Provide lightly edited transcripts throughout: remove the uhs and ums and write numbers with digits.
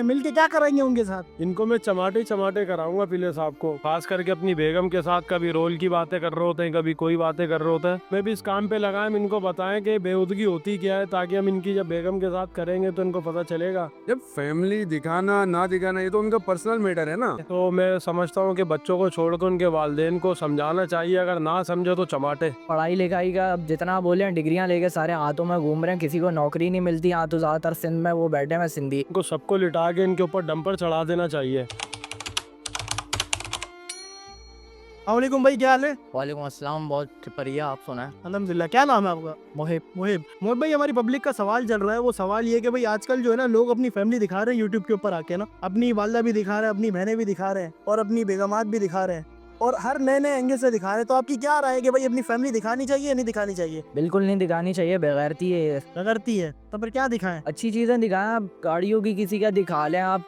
मिलके क्या कराएंगे उनके साथ? इनको मैं चमाटे चमाटे कराऊंगा पीले साहब को, खास करके अपनी बेगम के साथ। कभी रोल की बातें कर रहे होते हैं, कभी कोई बातें कर रहे होते हैं। मैं भी इस काम पे लगाए, इनको बताएं कि बेहूदगी होती क्या है, ताकि हम इनकी जब बेगम के साथ करेंगे तो इनको पता चलेगा। जब फैमिली दिखाना ना दिखाना ये तो उनका पर्सनल मैटर है ना। तो मैं समझता हूँ कि बच्चों को छोड़कर उनके वालिदैन को समझाना चाहिए, अगर ना समझे तो चमाटे। पढ़ाई लिखाई का अब जितना बोले हैं, डिग्रियां लेके सारे हाथों में घूम रहे हैं, किसी को नौकरी नहीं मिलती। यहाँ तो ज्यादातर सिंध में वो बैठे हैं सिंधी। इनको सबको लिटा के इनके ऊपर डंपर चढ़ा देना चाहिए। अस्सलामुअलैकुम भाई, क्या हाल है? वालेकुम अस्सलाम, बहुत बढ़िया। आप सुना है? अल्हम्दुलिल्लाह। क्या नाम है आपका? मोहिब। मोहिब भाई, हमारी पब्लिक का सवाल चल रहा है। वो सवाल ये है कि भाई आजकल जो है ना, लोग अपनी फैमिली दिखा रहे हैं यूट्यूब के ऊपर आके ना, अपनी वालदा भी दिखा रहे हैं, अपनी बहनें भी दिखा रहे हैं और अपनी बेगमात भी दिखा रहे हैं, और हर नए नए एंगल से दिखा रहे हैं। तो आपकी क्या राय है कि भाई अपनी फैमिली दिखानी चाहिए या नहीं दिखानी चाहिए? बिल्कुल नहीं दिखानी चाहिए, बेगैरती है ये। रगड़ती है तो फिर क्या दिखाएं? अच्छी चीजें दिखाएं। आप गाड़ियों की किसी का दिखा लें, आप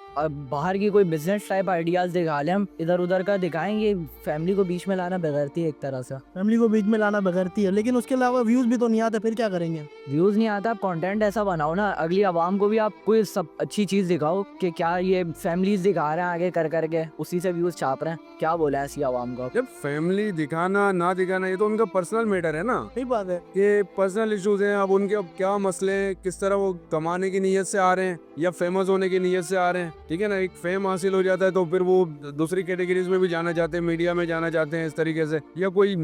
बाहर की कोई बिजनेस टाइप आइडियाज दिखा लें, हम इधर उधर का दिखाएंगे। फैमिली को बीच में लाना बेगैरती है एक तरह से। फैमिली को बीच में लाना बगैरती है, लेकिन उसके अलावा व्यूज भी तो नहीं आते, फिर क्या करेंगे? व्यूज नहीं आता, आप कंटेंट ऐसा बनाओ ना, अगली आवाम को भी आप कोई सब अच्छी चीज दिखाओ कि क्या ये फैमिलीज दिखा रहे हैं आगे कर करके, उसी से व्यूज छाप रहे हैं। क्या बोला है ऐसी आवाम को? जब फैमिली दिखाना ना दिखाना ये तो उनका पर्सनल मैटर है ना। सही बात है। ये पर्सनल इश्यूज हैं। अब उनके अब क्या मसले हैं, किस तरह वो कमाने की नीयत से आ रहे हैं या फेमस होने की नीयत से आ रहे हैं, ठीक है ना। एक फेम हासिल हो जाता है तो फिर वो दूसरी कैटेगरीज में भी जाना चाहते हैं, मीडिया में जाना चाहते हैं इस तरीके से, या कोई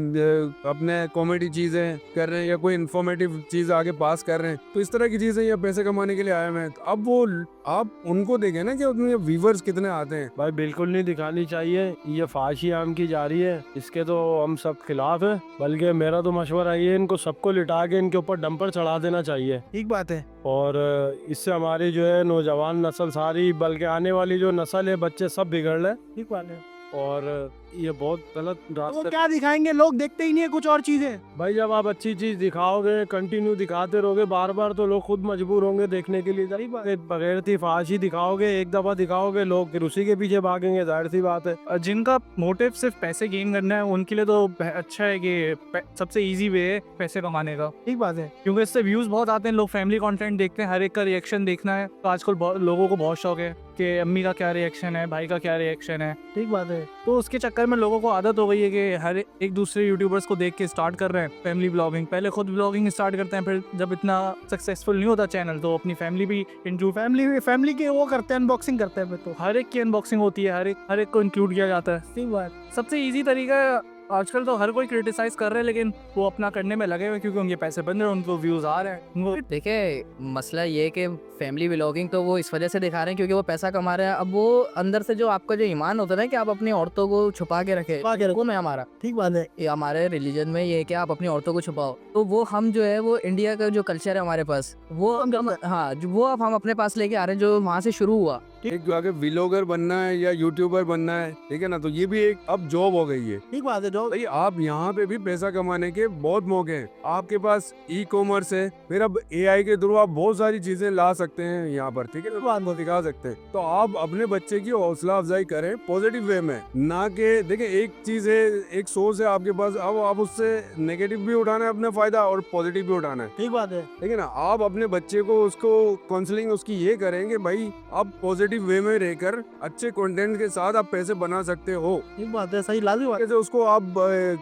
अपने कॉमेडी चीजें कर रहे हैं या कोई इन्फॉर्मेटिव चीज आगे पास कर रहे हैं, तो इस तरह की चीजें या पैसे कमाने के लिए आए हुए हैं। तो अब वो आप उनको देखें ना कि उनमें व्यूवर्स कितने आते हैं। भाई बिल्कुल नहीं दिखानी चाहिए, ये फाशी आम की जा रही है, इसके तो हम सब खिलाफ है। बल्कि मेरा तो मशवरा ये है, इनको सबको लिटा के इनके ऊपर डंपर चढ़ा देना चाहिए। ठीक बात है। और इससे हमारी जो है नौजवान नस्ल सारी, बल्कि आने वाली जो नस्ल है, बच्चे सब बिगड़ रहे। ठीक बात है। और ये बहुत गलत तो वो रास्ते। क्या दिखाएंगे? लोग देखते ही नहीं है कुछ और चीजें। भाई जब आप अच्छी चीज दिखाओगे, कंटिन्यू दिखाते रहोगे बार बार, तो लोग खुद मजबूर होंगे देखने के लिए। बगैर थी फाशी दिखाओगे, एक दफा दिखाओगे, लोग फिर उसी के पीछे भागेंगे, जाहिर सी बात है। जिनका मोटिव सिर्फ पैसे गेन करना है, उनके लिए तो अच्छा है कि सबसे इजी वे है पैसे कमाने का। ठीक बात है। क्योंकि इससे व्यूज बहुत आते हैं, लोग फैमिली कंटेंट देखते हैं, हर एक का रिएक्शन देखना है। तो आजकल लोगों को बहुत शौक है कि अम्मी का क्या रिएक्शन है, भाई का क्या रिएक्शन है। ठीक बात है। तो उसके चक्कर में लोगों को आदत हो गई है कि हर एक दूसरे यूट्यूबर्स को देख के स्टार्ट कर रहे हैं फैमिली ब्लॉगिंग। पहले खुद ब्लॉगिंग स्टार्ट करते हैं, फिर जब इतना सक्सेसफुल नहीं होता चैनल तो अपनी फैमिली भी इंक्लूड, फैमिली के वो करते हैं, अनबॉक्सिंग करते हैं। फिर तो हर एक की अनबॉक्सिंग होती है, हर एक को इंक्लूड किया जाता है। ठीक बात। सबसे इजी तरीका है। आजकल तो हर कोई क्रिटिसाइज कर रहे हैं, लेकिन वो अपना करने में लगे हुए, क्योंकि उनके पैसे बन रहे हैं, उनको व्यूज आ रहे हैं। उनको देखिए, मसला ये है कि फैमिली व्लॉगिंग तो वो इस वजह से दिखा रहे हैं क्योंकि वो पैसा कमा रहे हैं। अब वो अंदर से जो आपका जो ईमान होता है ना कि आप अपनी औरतों को छुपा के रखे, वो में हमारा ठीक बात है। ये हमारे रिलीजन में ये है कि आप अपनी औरतों को छुपाओ। तो वो हम जो है वो इंडिया का जो कल्चर है हमारे पास, वो हाँ वो अब हम अपने पास लेके आ रहे हैं, जो वहाँ से शुरू हुआ। एक अगर व्लॉगर बनना है या यूट्यूबर बनना है, ठीक है ना, तो ये भी एक अब जॉब हो गई है। ठीक बात है। जो भाई आप यहाँ पे भी पैसा कमाने के बहुत मौके हैं। आपके पास ई कॉमर्स है, फिर अब AI के थ्रू आप बहुत सारी चीजें ला सकते हैं यहाँ पर, ठीक है ना, आपको दिखा सकते हैं। तो आप अपने बच्चे की हौसला अफजाई करें पॉजिटिव वे में, ना कि देखिए एक चीज है, एक सोर्स है आपके पास, अब आप उससे नेगेटिव भी उठाना है अपना फायदा और पॉजिटिव भी उठाना है, ठीक बात है। ठीक है ना। आप अपने बच्चे को उसको काउंसलिंग उसकी ये करेंगे, भाई आप पॉजिटिव वे में रहकर अच्छे कंटेंट के साथ आप पैसे बना सकते हो। ठीक बात है। सही लाजमी बात है। जैसे उसको आप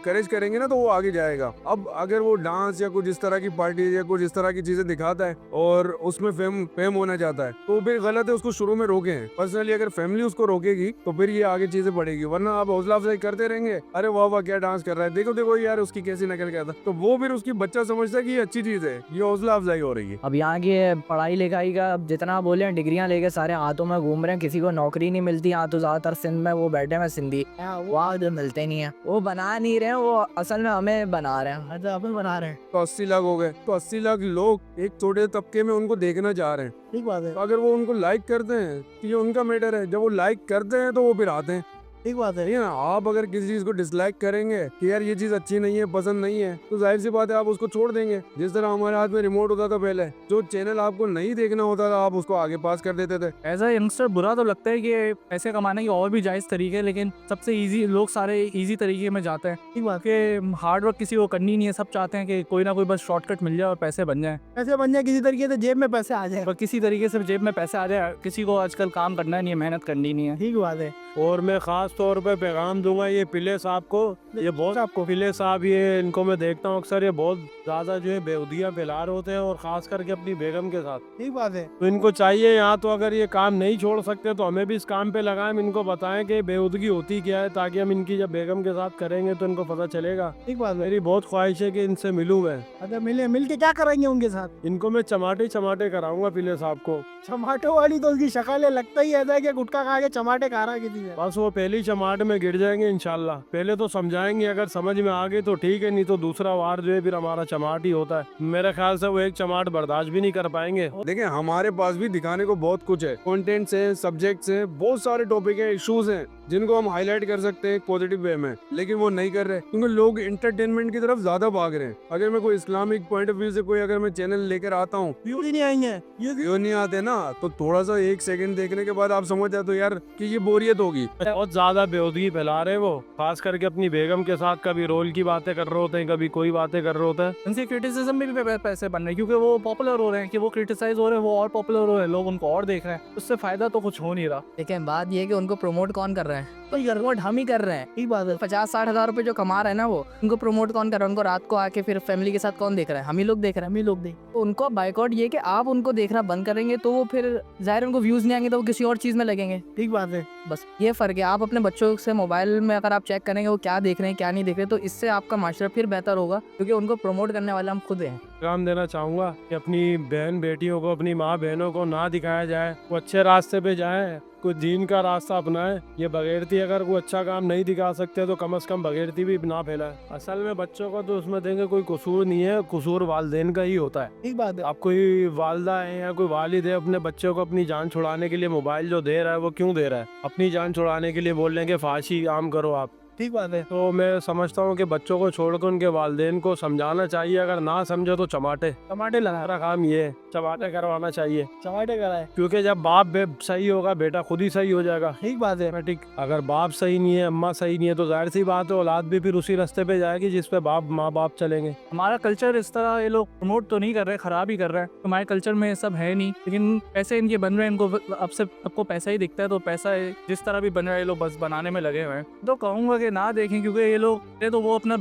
करेज करेंगे ना तो वो आगे जाएगा। अब अगर वो डांस या कुछ इस तरह की पार्टी या कुछ इस तरह की चीजें दिखाता है और उसमें फेम होना चाहता है, तो फिर गलत है, उसको शुरू में रोके हैं। पर्सनली अगर फैमिली उसको रोकेगी तो फिर ये आगे चीजें बढ़ेगी, वरना आप हौसला अफजाई करते रहेंगे, अरे वाह वाह क्या डांस कर रहा है, देखो देखो यार उसकी कैसी नकल करता, तो वो फिर उसकी बच्चा समझता है कि ये अच्छी चीज है, ये हौसला अफजाई हो रही है। अब यहाँ की पढ़ाई लिखाई का अब जितना बोले हैं, डिग्रियां लेके सारे हाथों में घूम रहे हैं, किसी को नौकरी नहीं मिलती। यहाँ तो ज्यादातर सिंध में वो बैठे हैं सिंधी, वहाँ जो मिलते नहीं है, वो बना नहीं रहे हैं, वो असल में हमें बना रहे हैं। अच्छा, अपन बना रहे हैं। तो 80 लाख हो गए, तो 80 लाख लोग एक छोटे तबके में उनको देखना चाह रहे हैं। ठीक बात है। तो अगर वो उनको लाइक करते हैं तो ये उनका मैटर है, जब वो लाइक करते हैं तो वो फिर आते हैं। ठीक बात है। ठीक है ना। आप अगर किसी चीज को डिसलाइक करेंगे कि यार ये चीज अच्छी नहीं है, पसंद नहीं है, तो जाहिर सी बात है आप उसको छोड़ देंगे। जिस तरह हमारे हाथ में रिमोट होता था पहले, जो चैनल आपको नहीं देखना होता था आप उसको आगे पास कर देते थे। एज अ यंगस्टर बुरा तो लगता है कि पैसे कमाने के और भी जायज़ तरीके हैं, लेकिन सबसे इजी लोग सारे इजी तरीके में जाते हैं ठीक बात। कि हार्ड वर्क किसी को करनी नहीं है। सब चाहते हैं कि कोई ना कोई बस शॉर्टकट मिल जाए और पैसे बन जाए, पैसे बन जाए किसी तरीके से, जेब में पैसे आ जाए। पर किसी तरीके से जेब में पैसे आ जाए। किसी को आजकल काम करना नहीं है, मेहनत करनी नहीं है। ठीक बात है। और मैं खास तौर पे पैगाम दूंगा ये पिले साहब को, ये बहुत आपको पिले साहब, ये इनको मैं देखता हूँ अक्सर, ये बहुत ज्यादा जो है बेहुदियाँ फैला रहे होते हैं, और खास करके अपनी बेगम के साथ। ठीक बात है। तो इनको चाहिए यहाँ तो अगर ये काम नहीं छोड़ सकते तो हमें भी इस काम पे लगाएं, इनको बताएं कि बेहुदगी होती क्या है, ताकि हम इनकी जब बेगम के साथ करेंगे तो इनको पता चलेगा। ठीक बात है। मेरी बहुत ख्वाहिश है कि इनसे मिलूं मैं। अच्छा मिल के क्या करेंगे उनके साथ? इनको मैं चमाटे चमाटे कराऊंगा पिले साहब को। चमाटो वाली तो उसकी शक्ल है, लगता ही ऐसा है कि गुटखा खा के चमाटे खा रहा है किसी से। बस वो पहली चमाट में गिर जाएंगे इंशाल्लाह। पहले तो समझाएंगे, अगर समझ में आ गई तो ठीक है, नहीं तो दूसरा वार जो है फिर हमारा चमाट ही होता है। मेरे ख्याल से वो एक चमाट बर्दाश्त भी नहीं कर पाएंगे। देखिए हमारे पास भी दिखाने को बहुत कुछ है, कंटेंट्स है, सब्जेक्ट्स है, बहुत सारे टॉपिक है, इश्यूज हैं जिनको हम हाईलाइट कर सकते हैं पॉजिटिव वे में, लेकिन वो नहीं कर रहे क्योंकि लोग एंटरटेनमेंट की तरफ ज्यादा भाग रहे हैं। अगर मैं कोई इस्लामिक पॉइंट ऑफ व्यू से कोई अगर मैं चैनल लेकर आता हूँ, व्यूज ही नहीं आएंगे। व्यू नहीं आते ना, तो थोड़ा सा 1 सेकंड देखने के बाद आप समझ जाते हो यार कि ये बोरियत होगी। बहुत ज्यादा बेहुदगी फैला रहे हैं वो, खास करके अपनी बेगम के साथ कभी रोल की बातें कर रहे होते हैं, कभी कोई बातें कर रहे होते हैं। उनसे क्रिटिसिज्म में भी पैसे बन रहे हैं, क्योंकि वो पॉपुलर हो रहे हैं, कि वो क्रिटिसाइज हो रहे हैं, वो और पॉपुलर हो रहे हैं, लोग उनको और देख रहे हैं, उससे फायदा तो कुछ हो नहीं रहा। लेकिन बात ये है कि उनको प्रमोट कौन कर रहा है? कोई कर प्रमोट हम ही कर रहे हैं। ठीक बात है। 50-60 हज़ार रुपए जो कमा रहे हैं ना, वो उनको प्रमोट कौन कर रहा है? उनको रात को आके फिर फैमिली के साथ कौन देख रहा है? हम ही लोग देख रहे हैं। हम ही लोग देख। तो उनको बाइकआउट ये कि आप उनको देखना बंद करेंगे तो वो फिर जाहिर उनको व्यूज नहीं आएंगे, तो वो किसी और चीज में लगेंगे। ठीक बात है। बस ये फर्क है। आप अपने बच्चों से मोबाइल में अगर आप चेक करेंगे वो क्या देख रहे हैं क्या नहीं देख रहे, तो इससे आपका माशरा फिर बेहतर होगा, क्योंकि उनको प्रमोट करने वाले हम खुद हैं। काम देना चाहूंगा कि अपनी बहन बेटियों को, अपनी माँ बहनों को ना दिखाया जाए, वो अच्छे रास्ते पे जाए, कोई दीन का रास्ता अपनाए। ये बगैरती अगर कोई अच्छा काम नहीं दिखा सकते तो कम से कम बगैरती भी ना फैलाए। असल में बच्चों का तो उसमें देंगे कोई कसूर नहीं है, कसूर वालिदैन का ही होता है। ठीक बात है। आप कोई वालदा है या कोई वालिद है, अपने बच्चों को अपनी जान छुड़ाने के लिए मोबाइल जो दे रहा है वो क्यों दे रहा है? अपनी जान छुड़ाने के लिए बोल रहे हैं कि फांसी आम करो आप। ठीक बात है। तो मैं समझता हूँ कि बच्चों को छोड़कर उनके वालिदैन को समझाना चाहिए, अगर ना समझे तो चमाटे टमाटे लगा। हमारा काम ये है, चमाटे करवाना चाहिए। टमाटे कराए। क्योंकि जब बाप सही होगा बेटा खुद ही सही हो जाएगा। ठीक बात है। ठीक, अगर बाप सही नहीं है, अम्मा सही नहीं है, तो जाहिर सी बात है औलाद भी फिर उसी रास्ते पे जाएगी जिस पे माँ बाप चलेंगे। हमारा कल्चर इस तरह ये लोग प्रमोट तो नहीं कर रहे, खराब ही कर रहे हैं। हमारे कल्चर में ये सब है नहीं, लेकिन पैसे इनके बन रहे हैं, इनको अब से सबको पैसा ही दिखता है, तो पैसा जिस तरह भी बन रहा है ये लोग बस बनाने में लगे हुए हैं। तो कहूँगा कि ना देखें, क्योंकि ये लोग तो वो अपना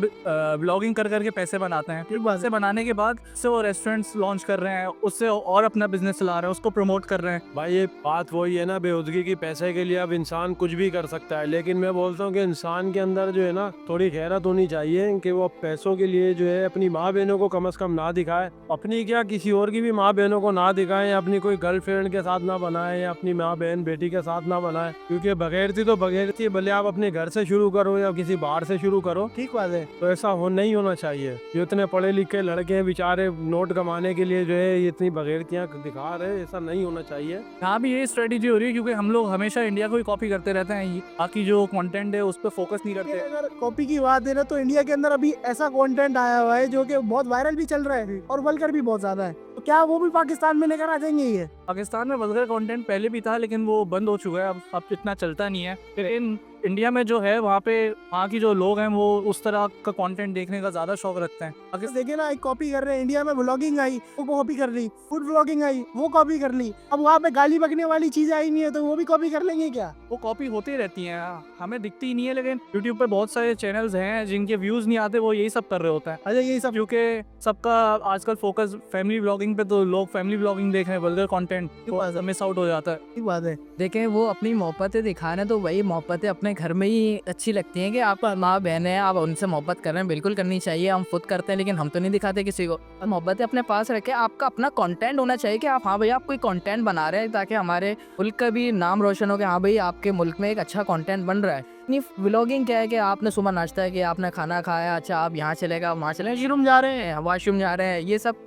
ब्लॉगिंग कर करके पैसे बनाते हैं। ठीक बात पैसे बनाने के बाद उससे वो रेस्टोरेंट्स लॉन्च कर रहे हैं, उससे और अपना बिजनेस चला रहे हैं, उसको प्रमोट कर रहे हैं। भाई ये बात वही है ना, बेहुदगी की। पैसे के लिए अब इंसान कुछ भी कर सकता है, लेकिन मैं बोलता हूँ कि इंसान के अंदर जो है ना थोड़ी गैरत होनी चाहिए कि वो पैसों के लिए जो है अपनी माँ बहनों को कम से कम ना दिखाए, अपनी क्या किसी और की भी माँ बहनों को ना दिखाए, या अपनी कोई गर्लफ्रेंड के साथ ना बनाए, या अपनी माँ बहन बेटी के साथ ना बनाए। क्योंकि बगैरती तो बगैरती, भले आप अपने घर से शुरू करो या किसी बाहर से शुरू करो, ठीक बात है। तो ऐसा नहीं होना चाहिए। जो इतने पढ़े लिखे लड़के हैं बेचारे नोट कमाने के लिए जो है ये इतनी बगैरतियाँ दिखा रहे हैं, ऐसा नहीं होना चाहिए। यहाँ भी यही स्ट्रेटेजी हो रही है, क्योंकि हम लोग हमेशा इंडिया को ही कॉपी करते रहते हैं, बाकी जो कंटेंट है उस पर फोकस नहीं करते। अगर कॉपी की बात है ना, तो इंडिया के अंदर अभी ऐसा कंटेंट आया हुआ है जो कि बहुत वायरल भी चल रहा है और वल्गर भी बहुत ज्यादा है, तो क्या वो भी पाकिस्तान में लेकर आ जाएंगे? ये पाकिस्तान में वल्गर कंटेंट पहले भी था, लेकिन वो बंद हो चुका है, अब इतना चलता नहीं है। फिर इंडिया में जो है वहाँ पे वहाँ की जो लोग हैं वो उस तरह का कंटेंट देखने का ज्यादा शौक रखते हैं। अगर देखिए ना, एक कॉपी कर रहे हैं। इंडिया में व्लॉगिंग आई, वो कॉपी कर ली। फूड व्लॉगिंग आई, वो कॉपी कर ली। अब वहाँ पे गाली बकने वाली चीज आई नहीं है, तो वो भी कॉपी कर लेंगे क्या? वो कॉपी होती रहती हैं, हमें दिखती ही नहीं है, लेकिन यूट्यूब पे बहुत सारे चैनल्स हैं जिनके व्यूज नहीं आते, वो यही सब कर रहे होते हैं। अच्छा यही सब। क्योंकि सबका आजकल फोकस फैमिली व्लॉगिंग पे, तो लोग फैमिली व्लॉगिंग देख रहे हैं, वल्गर कंटेंट तो मिस आउट हो जाता है। ठीक बात है। देखें, वो अपनी मोहब्बतें दिखाना, तो वही मोहब्बतें अपने घर में ही अच्छी लगती हैं कि आप माँ बहन है, आप उनसे मोहब्बत कर रहे हैं, बिल्कुल करनी चाहिए। हम खुद करते हैं, लेकिन हम तो नहीं दिखाते किसी को। मोहब्बतें अपने पास रखे, आपका अपना कंटेंट होना चाहिए कि आप हाँ भैया आप कोई कंटेंट बना रहे हैं, ताकि हमारे मुल्क का भी नाम रोशन हो कि हाँ भाई आपके मुल्क में एक अच्छा कंटेंट बन रहा है। नहीं व्लॉगिंग क्या है कि आपने सुबह नाश्ता है कि आपने खाना खाया, अच्छा आप यहाँ चलेगा वहाँ चलेगा, वॉशरूम जा रहे हैं वॉशरूम जा रहे हैं,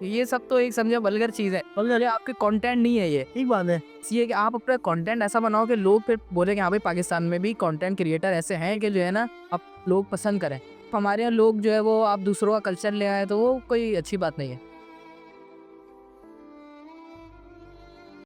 ये सब तो एक समझे वल्गर चीज़ है। ये आपके कंटेंट नहीं है ये। ठीक बात है। ये कि आप अपना कंटेंट ऐसा बनाओ कि लोग फिर बोले कि हाँ भाई पाकिस्तान में भी कंटेंट क्रिएटर ऐसे हैं कि जो है ना अब लोग पसंद करें। हमारे यहाँ लोग जो है वो आप दूसरों का कल्चर ले आए तो वो कोई अच्छी बात नहीं है।